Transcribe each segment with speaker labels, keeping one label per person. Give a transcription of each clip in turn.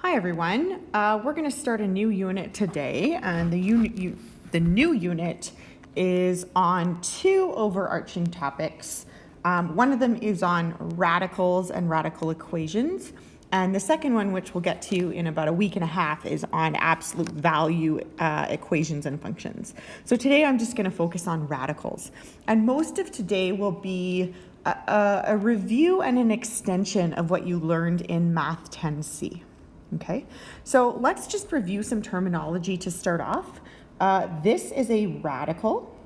Speaker 1: Hi everyone. We're going to start a new unit today, and the new unit is on two overarching topics. One of them is on radicals and radical equations, and the second one, which we'll get to in about a week and a half, is on absolute value equations and functions. So today I'm just going to focus on radicals, and most of today will be a review and an extension of what you learned in Math 10C. Okay, so let's just review some terminology to start off. This is a radical,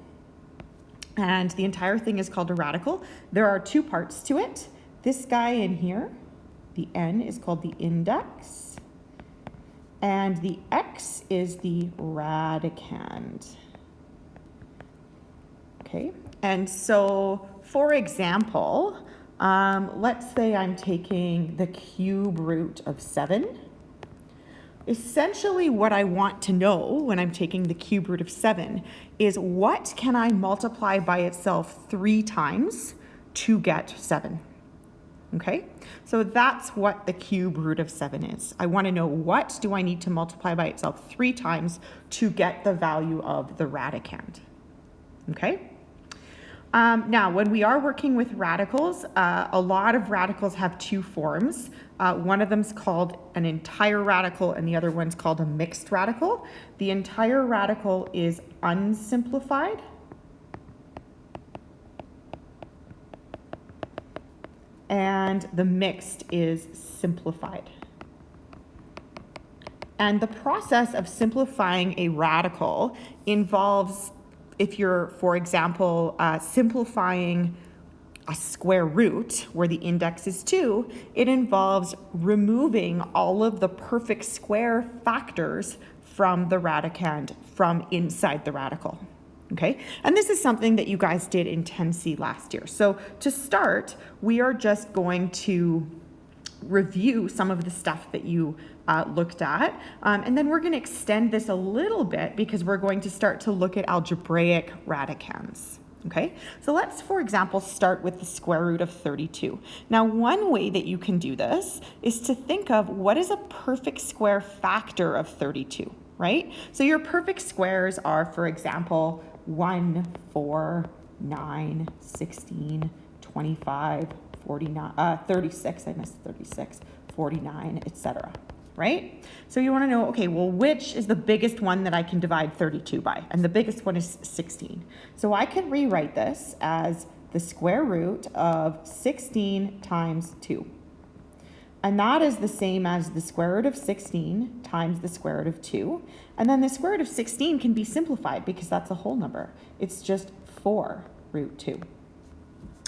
Speaker 1: and the entire thing is called a radical. There are two parts to it. This guy in here, the n, is called the index, and the x is the radicand. Okay, and so for example, let's say I'm taking the cube root of 7. Essentially, what I want to know when I'm taking the cube root of 7 is what can I multiply by itself 3 times to get 7? Okay, so that's what the cube root of 7 is. I want to know what do I need to multiply by itself 3 times to get the value of the radicand. Okay. Now, when we are working with radicals, a lot of radicals have two forms. One of them is called an entire radical and the other one's called a mixed radical. The entire radical is unsimplified. And the mixed is simplified. And the process of simplifying a radical involves, if you're, for example, simplifying a square root where the index is 2, it involves removing all of the perfect square factors from the radicand from inside the radical. Okay, and this is something that you guys did in 10C last year. So to start, we are just going to review some of the stuff that you looked at, and then we're going to extend this a little bit because we're going to start to look at algebraic radicands. Okay, so let's, for example, start with the square root of 32. Now, one way that you can do this is to think of what is a perfect square factor of 32, right? So your perfect squares are, for example, 1, 4, 9, 16, 25, 49, 36, I missed 36, 49, etc. Right? So you want to know, okay, well, which is the biggest one that I can divide 32 by? And the biggest one is 16. So I can rewrite this as the square root of 16 times 2. And that is the same as the square root of 16 times the square root of 2. And then the square root of 16 can be simplified because that's a whole number. It's just 4 root 2.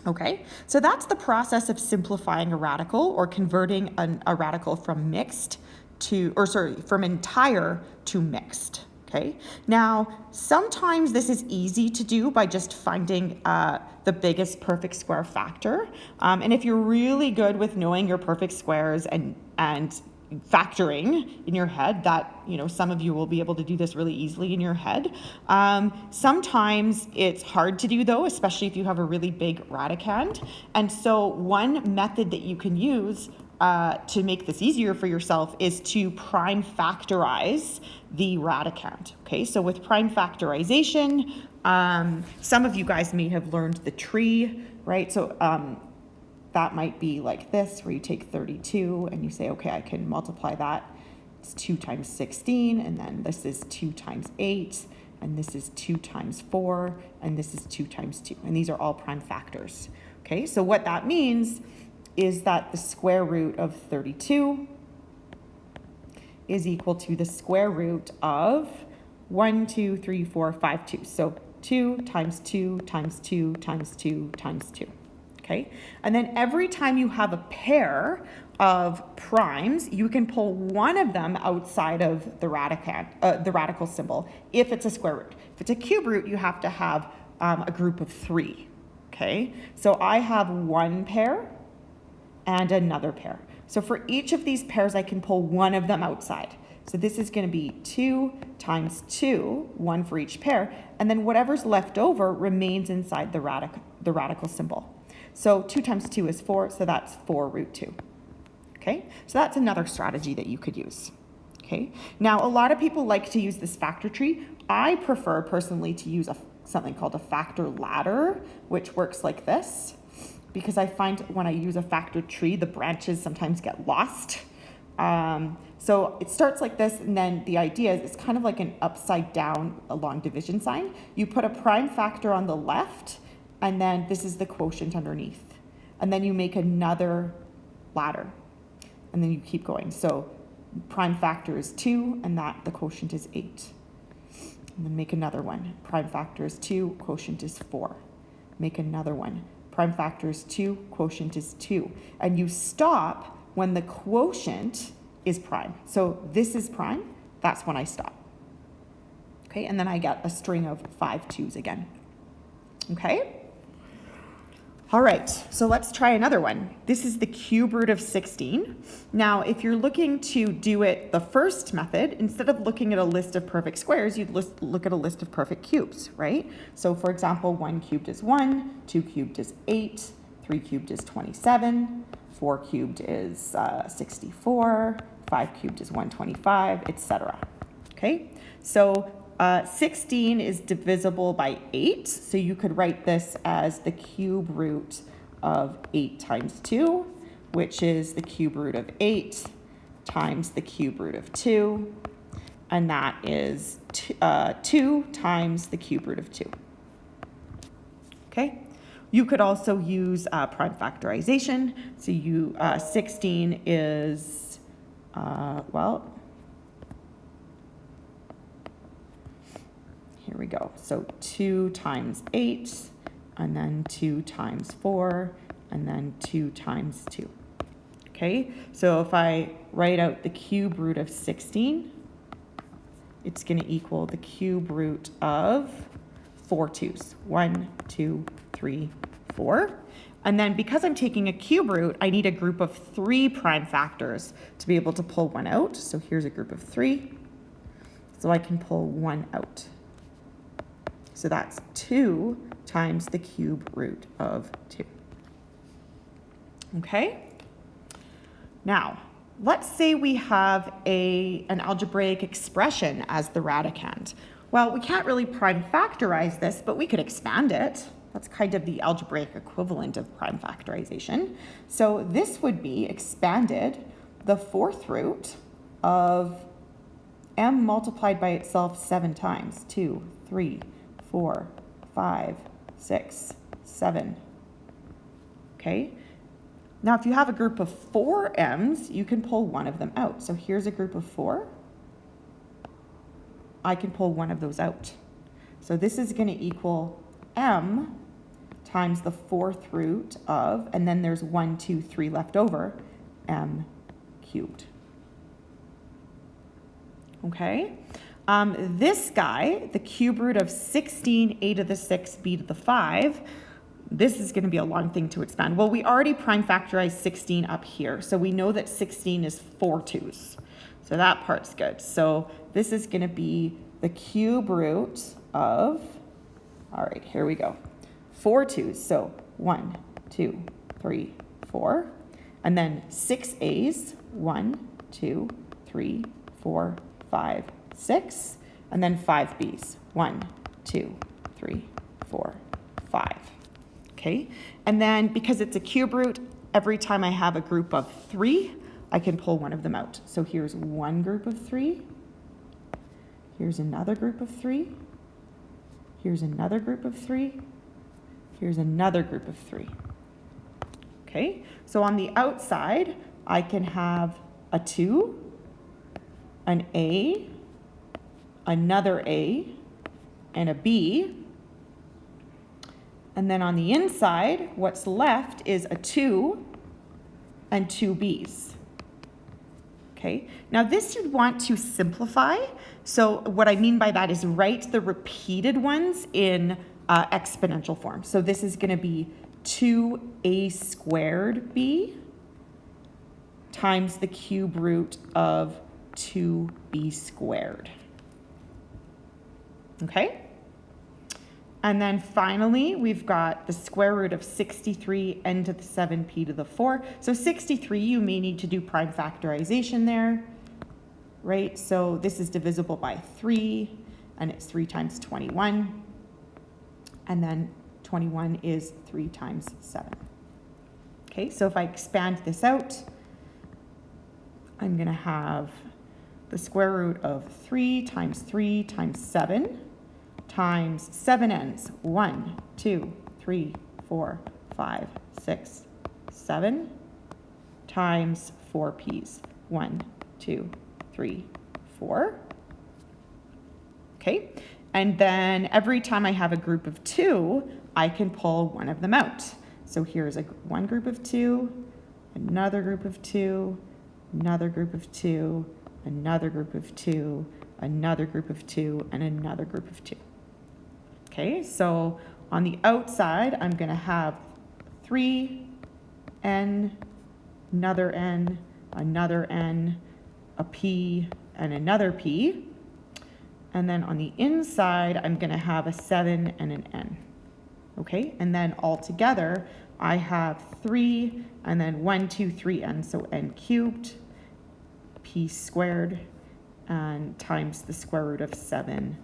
Speaker 1: Okay, so that's the process of simplifying a radical or converting a radical from mixed to, from entire to mixed. Okay, now sometimes this is easy to do by just finding the biggest perfect square factor. And if you're really good with knowing your perfect squares and factoring in your head, that, you know, some of you will be able to do this really easily in your head. Sometimes it's hard to do though, especially if you have a really big radicand. And so one method that you can use to make this easier for yourself is to prime factorize the radicand. Okay, so with prime factorization, some of you guys may have learned the tree, right? So that might be like this, where you take 32 and you say, okay, I can multiply that. It's 2 times 16, and then this is 2 times 8, and this is 2 times 4, and this is 2 times 2. And these are all prime factors. Okay, so what that means is that the square root of 32 is equal to the square root of 1, 2, 3, 4, 5, 2. So 2 times 2 times 2 times 2 times 2. Okay, and then every time you have a pair of primes, you can pull one of them outside of the radical symbol if it's a square root. If it's a cube root, you have to have a group of 3. Okay, so I have one pair and another pair. So for each of these pairs, I can pull one of them outside. So this is going to be 2 times 2, 1 for each pair, and then whatever's left over remains inside the radical symbol. So 2 times 2 is 4, so that's 4 root 2. Okay, so that's another strategy that you could use. Okay, now a lot of people like to use this factor tree. I prefer personally to use something called a factor ladder, which works like this, because I find when I use a factor tree, the branches sometimes get lost. So it starts like this, and then the idea is it's kind of like an upside down long division sign. You put a prime factor on the left, and then this is the quotient underneath. And then you make another ladder, and then you keep going. So prime factor is 2, and the quotient is 8. And then make another one. Prime factor is 2, quotient is 4. Make another one. Prime factor is 2, quotient is 2. And you stop when the quotient is prime. So this is prime, that's when I stop. Okay, and then I get a string of 5 2s again. Okay? All right, so let's try another one. This is the cube root of 16. Now, if you're looking to do it the first method, instead of looking at a list of perfect squares, you'd look at a list of perfect cubes, right? So for example, 1 cubed is 1, 2 cubed is 8, 3 cubed is 27, 4 cubed is 64, 5 cubed is 125, etc. Okay, so 16 is divisible by 8, so you could write this as the cube root of 8 times 2, which is the cube root of 8 times the cube root of 2, and that is 2 times the cube root of 2. Okay, you could also use prime factorization, so 16 is, here we go. So 2 times 8, and then 2 times 4, and then 2 times 2. Okay, so if I write out the cube root of 16, it's going to equal the cube root of 4 2s. 1, 2, 3, 4. And then because I'm taking a cube root, I need a group of 3 prime factors to be able to pull one out. So here's a group of 3. So I can pull one out. So that's 2 times the cube root of 2. Okay? Now, let's say we have an algebraic expression as the radicand. Well, we can't really prime factorize this, but we could expand it. That's kind of the algebraic equivalent of prime factorization. So this would be expanded the 4th root of m multiplied by itself 7 times. 2, 3, 4, 5, 6, 7. Okay? Now, if you have a group of 4 m's, you can pull one of them out. So here's a group of 4. I can pull one of those out. So this is going to equal m times the 4th root of, and then there's 1, 2, 3 left over, m cubed. Okay? This guy, the cube root of 16, a to the 6, b to the 5, this is going to be a long thing to expand. Well, we already prime factorized 16 up here, so we know that 16 is 4 2s. So that part's good. So this is going to be the cube root of, all right, here we go, 4 2s. So 1, 2, 3, 4. And then 6 a's, 1, 2, 3, 4, 5, 6. And then 5 b's, 1, 2, 3, 4, 5. Okay, and then because it's a cube root, every time I have a group of 3, I can pull one of them out. So here's one group of 3. Here's another group of 3. Here's another group of 3. Here's another group of 3. Okay, so on the outside, I can have a 2, an A, another A, and a B. And then on the inside, what's left is a 2 and 2 B's. Okay, now this you'd want to simplify. So what I mean by that is write the repeated ones in exponential form. So this is going to be 2a squared b times the cube root of 2b squared. Okay? And then finally, we've got the square root of 63 n to the 7p to the 4. So 63, you may need to do prime factorization there, right? So this is divisible by 3, and it's 3 times 21. And then 21 is 3 times 7. Okay, so if I expand this out, I'm going to have the square root of 3 times 7 times 7 n's. 1, 2, 3, 4, 5, 6, 7 times 4 p's. 1, 2, 3, 4. Okay, and then every time I have a group of 2, I can pull one of them out. So here's one group of 2, another group of 2, another group of 2, another group of 2, another group of 2, and another group of 2. Okay, so on the outside, I'm going to have 3n, another n, a p, and another p. And then on the inside, I'm going to have a 7 and an n. Okay, and then all together, I have 3, and then 1, 2, 3 n, so n cubed, p squared, and times the square root of 7n.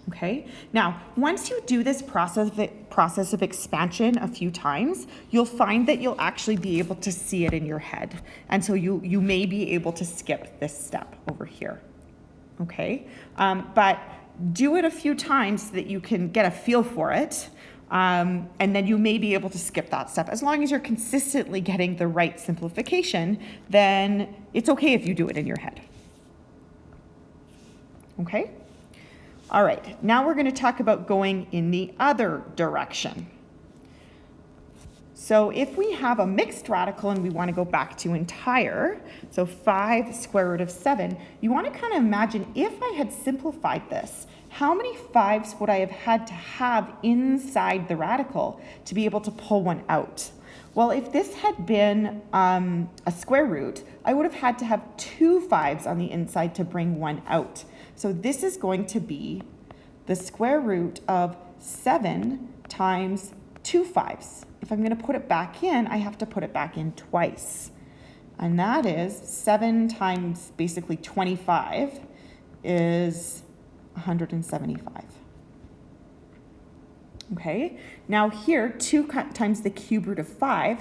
Speaker 1: Okay, now once you do this process of expansion a few times, you'll find that you'll actually be able to see it in your head. And so you may be able to skip this step over here. Okay, but do it a few times so that you can get a feel for it. And then you may be able to skip that step. As long as you're consistently getting the right simplification, then it's okay if you do it in your head. Okay? All right, now we're going to talk about going in the other direction. So if we have a mixed radical and we want to go back to entire, so 5 square root of 7, you want to kind of imagine if I had simplified this, how many 5s would I have had to have inside the radical to be able to pull one out? Well, if this had been a square root, I would have had to have 2 5s on the inside to bring one out. So this is going to be the square root of 7 times 2 5s. If I'm going to put it back in, I have to put it back in twice. And that is 7 times basically 25 is 175. Okay, now here 2 times the cube root of 5,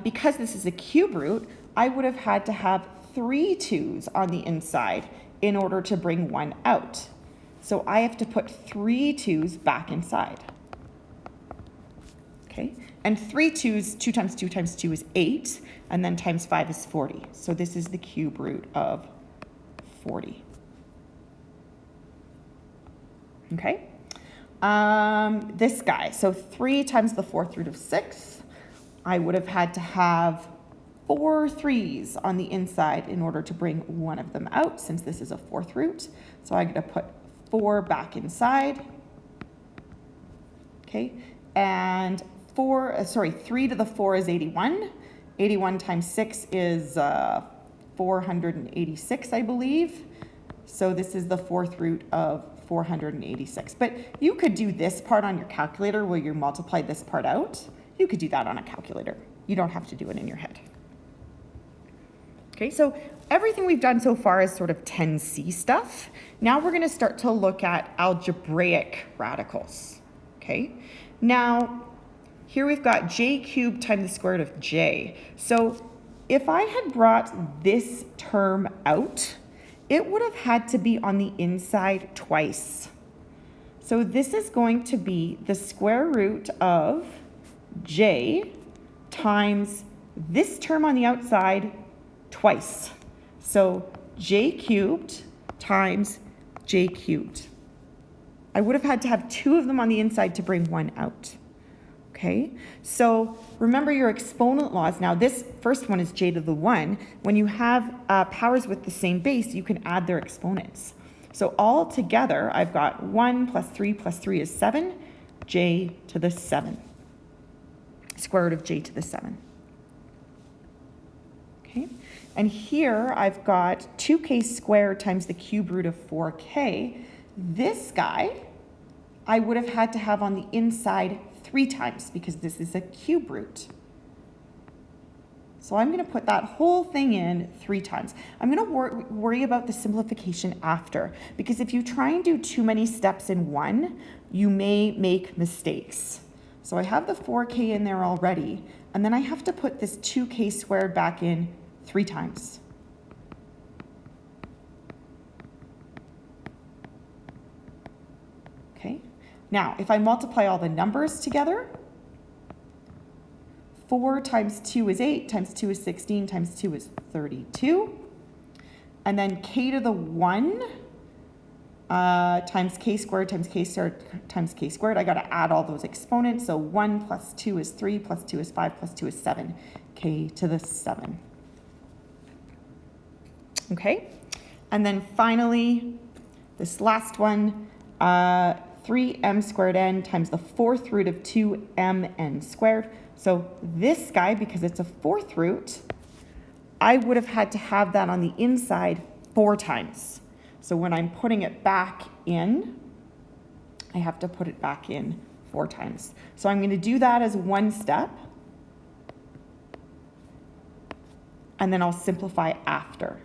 Speaker 1: because this is a cube root, I would have had to have 3 2's on the inside in order to bring one out. So I have to put 3 2's back inside. Okay, and 3 2's, 2 times 2 times 2 is 8, and then times 5 is 40. So this is the cube root of 40. Okay, this guy, so 3 times the 4th root of 6, I would have had to have 4 3's on the inside in order to bring one of them out, since this is a 4th root. So I'm going to put 4 back inside. Okay, and 3 to the 4 is 81. 81 times 6 is 486, I believe. So this is the 4th root of 486. But you could do this part on your calculator where you multiply this part out. You could do that on a calculator. You don't have to do it in your head. Okay, so everything we've done so far is sort of 10C stuff. Now we're going to start to look at algebraic radicals. Okay, now here we've got j cubed times the square root of j. So if I had brought this term out, it would have had to be on the inside twice. So this is going to be the square root of j times this term on the outside twice. So j cubed times j cubed. I would have had to have 2 of them on the inside to bring one out. Okay, so remember your exponent laws. Now this first one is j to the 1. When you have powers with the same base, you can add their exponents. So all together, I've got 1 plus 3 is 7, j to the 7. Square root of j to the 7. Okay, and here I've got 2k squared times the cube root of 4k. This guy I would have had to have on the inside 3 times because this is a cube root. So I'm going to put that whole thing in 3 times. I'm going to worry about the simplification after, because if you try and do too many steps in one, you may make mistakes. So I have the 4k in there already, and then I have to put this 2k squared back in 3 times. Okay. Now, if I multiply all the numbers together, 4 times 2 is 8, times 2 is 16, times 2 is 32. And then k to the 1 times k squared times k squared times k squared. I got to add all those exponents. So 1 plus 2 is 3, plus 2 is 5, plus 2 is 7, k to the 7. Okay, and then finally, this last one, 3m squared n times the 4th root of 2mn squared. So this guy, because it's a 4th root, I would have had to have that on the inside 4 times. So when I'm putting it back in, I have to put it back in 4 times. So I'm going to do that as one step, and then I'll simplify after.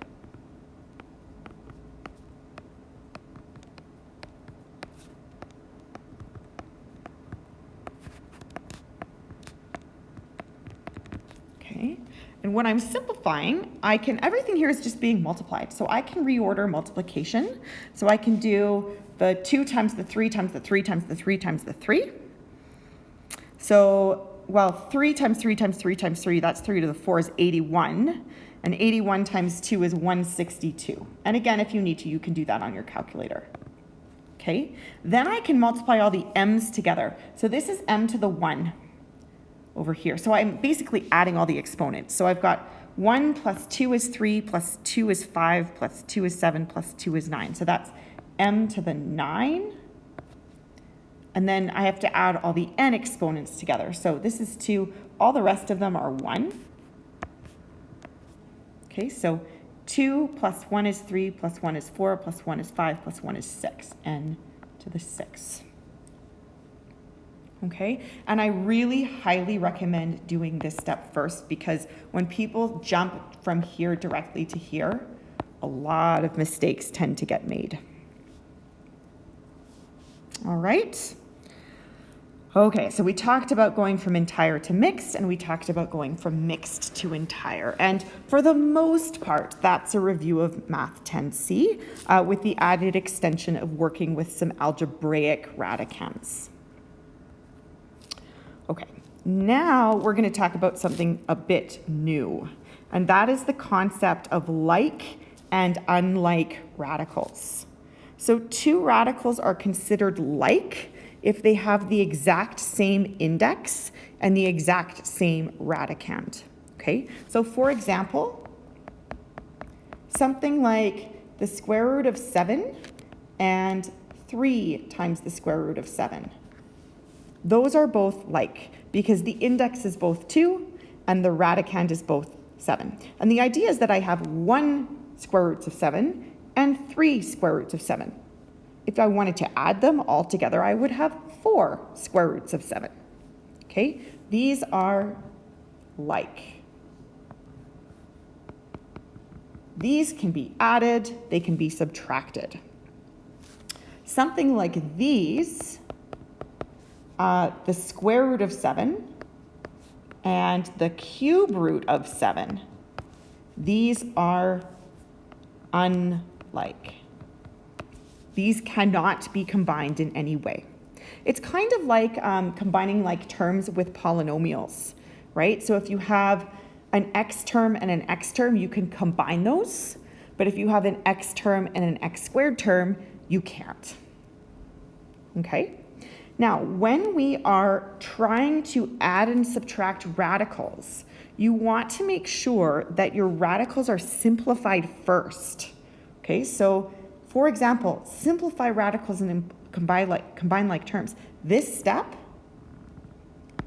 Speaker 1: And when I'm simplifying, everything here is just being multiplied. So I can reorder multiplication. So I can do the 2 times the 3 times the 3 times the 3 times the 3. So, well, 3 times 3 times 3 times 3, that's 3 to the 4 is 81. And 81 times 2 is 162. And again, if you need to, you can do that on your calculator. Okay, then I can multiply all the m's together. So this is m to the 1. Over here. So I'm basically adding all the exponents. So I've got 1 plus 2 is 3, plus 2 is 5, plus 2 is 7, plus 2 is 9. So that's m to the 9. And then I have to add all the n exponents together. So this is 2. All the rest of them are 1. Okay, so 2 plus 1 is 3, plus 1 is 4, plus 1 is 5, plus 1 is 6. N to the 6. Okay, and I really highly recommend doing this step first, because when people jump from here directly to here, a lot of mistakes tend to get made. All right. Okay, so we talked about going from entire to mixed, and we talked about going from mixed to entire. And for the most part, that's a review of Math 10C with the added extension of working with some algebraic radicands. Okay, now we're going to talk about something a bit new, and that is the concept of like and unlike radicals. So 2 radicals are considered like if they have the exact same index and the exact same radicand. Okay, so for example, something like the square root of 7 and 3 times the square root of 7. Those are both like, because the index is both 2 and the radicand is both 7. And the idea is that I have 1 square roots of 7 and 3 square roots of 7. If I wanted to add them all together, I would have 4 square roots of 7. Okay, these are like. These can be added, they can be subtracted. Something like these, the square root of 7 and the cube root of 7, these are unlike. These cannot be combined in any way. It's kind of like combining like terms with polynomials, right? So if you have an x term and an x term, you can combine those. But if you have an x term and an x squared term, you can't. Okay? Now, when we are trying to add and subtract radicals, you want to make sure that your radicals are simplified first. Okay, so for example, simplify radicals and combine like terms. This step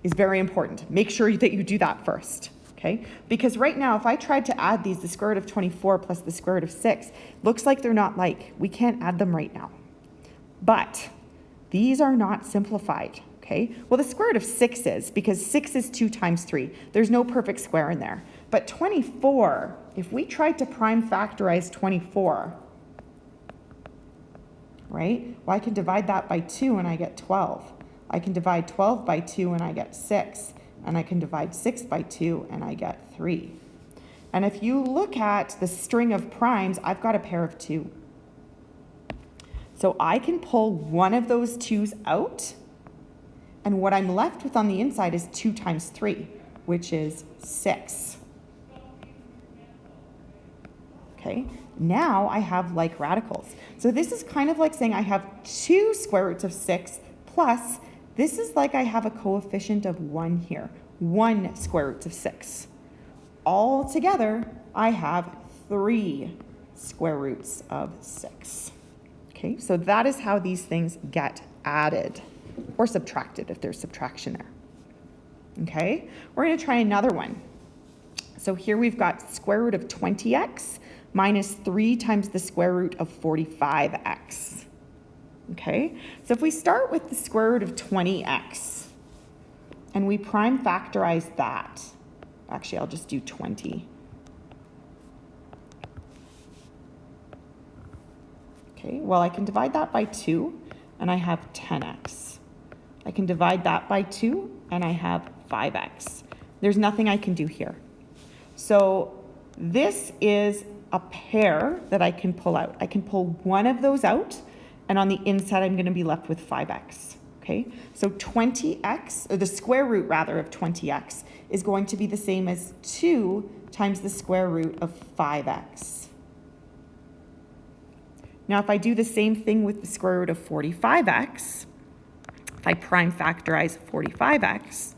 Speaker 1: is very important. Make sure that you do that first. Okay, because right now, if I tried to add these, the square root of 24 plus the square root of 6, looks like they're not like. We can't add them right now. But These are not simplified, okay? Well, the square root of 6 is, because 6 is 2 times 3. There's no perfect square in there. But 24, if we tried to prime factorize 24, right? Well, I can divide that by 2 and I get 12. I can divide 12 by 2 and I get 6. And I can divide 6 by 2 and I get 3. And if you look at the string of primes, I've got a pair of 2. So I can pull one of those 2's out, and what I'm left with on the inside is 2 times 3, which is 6. Okay, now I have like radicals. So this is kind of like saying I have 2 square roots of 6 plus, this is like I have a coefficient of 1 here, 1 square roots of 6. All together, I have 3 square roots of 6. Okay, so that is how these things get added or subtracted if there's subtraction there. Okay, we're going to try another one. So here we've got square root of 20x minus 3 times the square root of 45x. Okay, so if we start with the square root of 20x and we prime factorize that, actually I'll just do 20. Okay, well I can divide that by 2 and I have 10x. I can divide that by 2 and I have 5x. There's nothing I can do here. So this is a pair that I can pull out. I can pull one of those out, and on the inside I'm going to be left with 5x. Okay, so 20x, or the square root rather of 20x, is going to be the same as 2 times the square root of 5x. Now if I do the same thing with the square root of 45x, if I prime factorize 45x,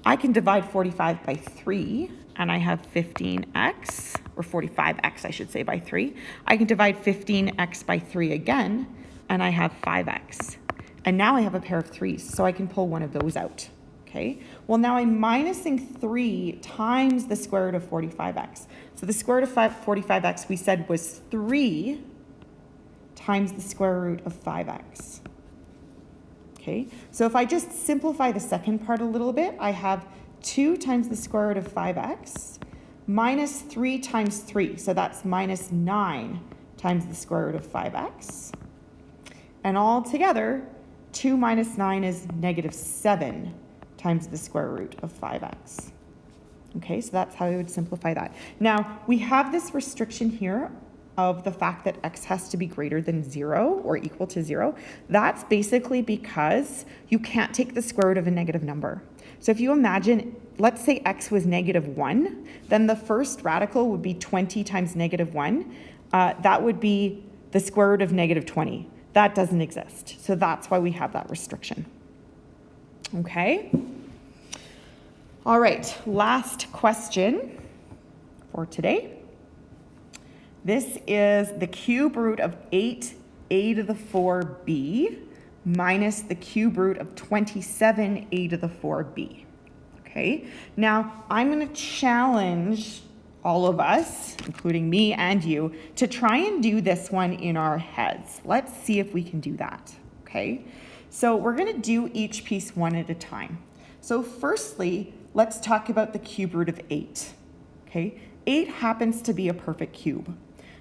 Speaker 1: I can divide 45 by 3, and I have 15x, or 45x I should say, by 3. I can divide 15x by 3 again, and I have 5x. And now I have a pair of 3's, so I can pull one of those out. Okay, well now I'm minusing 3 times the square root of 45x. So the square root of 45x we said was 3 times the square root of 5x. Okay, so if I just simplify the second part a little bit, I have 2 times the square root of 5x minus 3 times 3. So that's minus 9 times the square root of 5x. And all together, 2 minus 9 is negative 7 times the square root of 5x. Okay, so that's how we would simplify that. Now, we have this restriction here of the fact that x has to be greater than 0 or equal to 0. That's basically because you can't take the square root of a negative number. So if you imagine, let's say x was negative 1, then the first radical would be 20 times negative 1. That would be the square root of negative 20. That doesn't exist. So that's why we have that restriction. Okay? All right, last question for today. This is the cube root of 8a to the 4b minus the cube root of 27a to the 4b. Okay, now I'm going to challenge all of us, including me and you, to try and do this one in our heads. Let's see if we can do that. Okay, so we're going to do each piece one at a time. So firstly, let's talk about the cube root of 8. Okay, 8 happens to be a perfect cube.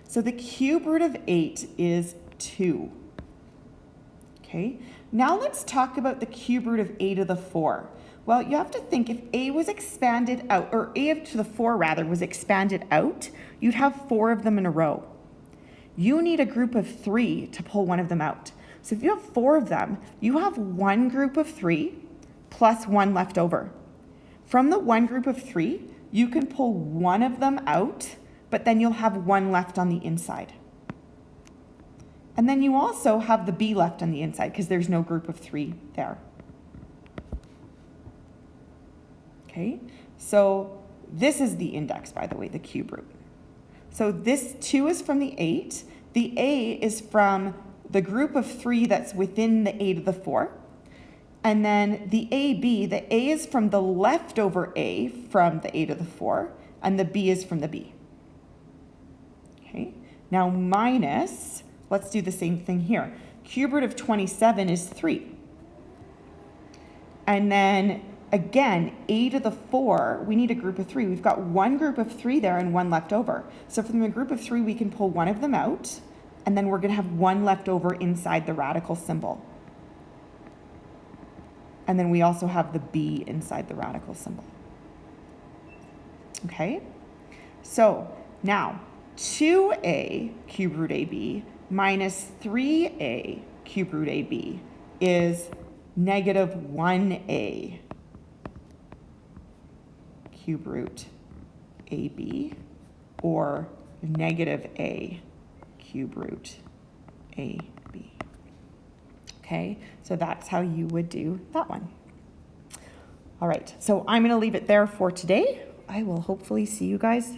Speaker 1: So the cube root of 8 is 2. Okay, now let's talk about the cube root of a to the 4. Well, you have to think if a was expanded out, or a to the 4 rather was expanded out, you'd have 4 of them in a row. You need a group of 3 to pull one of them out. So if you have 4 of them, you have one group of 3 plus 1 left over. From the one group of 3, you can pull one of them out, but then you'll have 1 left on the inside. And then you also have the b left on the inside because there's no group of 3 there. Okay, so this is the index, by the way, the cube root. So this 2 is from the 8. The a is from the group of 3 that's within the a to the 4. And then the AB, the a is from the leftover a from the a to the 4, and the b is from the b. Okay, now minus, let's do the same thing here. cube root of 27 is 3. And then again, a to the 4, we need a group of 3. We've got one group of 3 there and one left over. So from the group of 3, we can pull one of them out, and then we're going to have one left over inside the radical symbol. And then we also have the b inside the radical symbol. Okay? So now, 2a cube root ab minus 3a cube root ab is negative 1a cube root ab, or negative a cube root ab. Okay, so that's how you would do that one. All right, so I'm going to leave it there for today. I will hopefully see you guys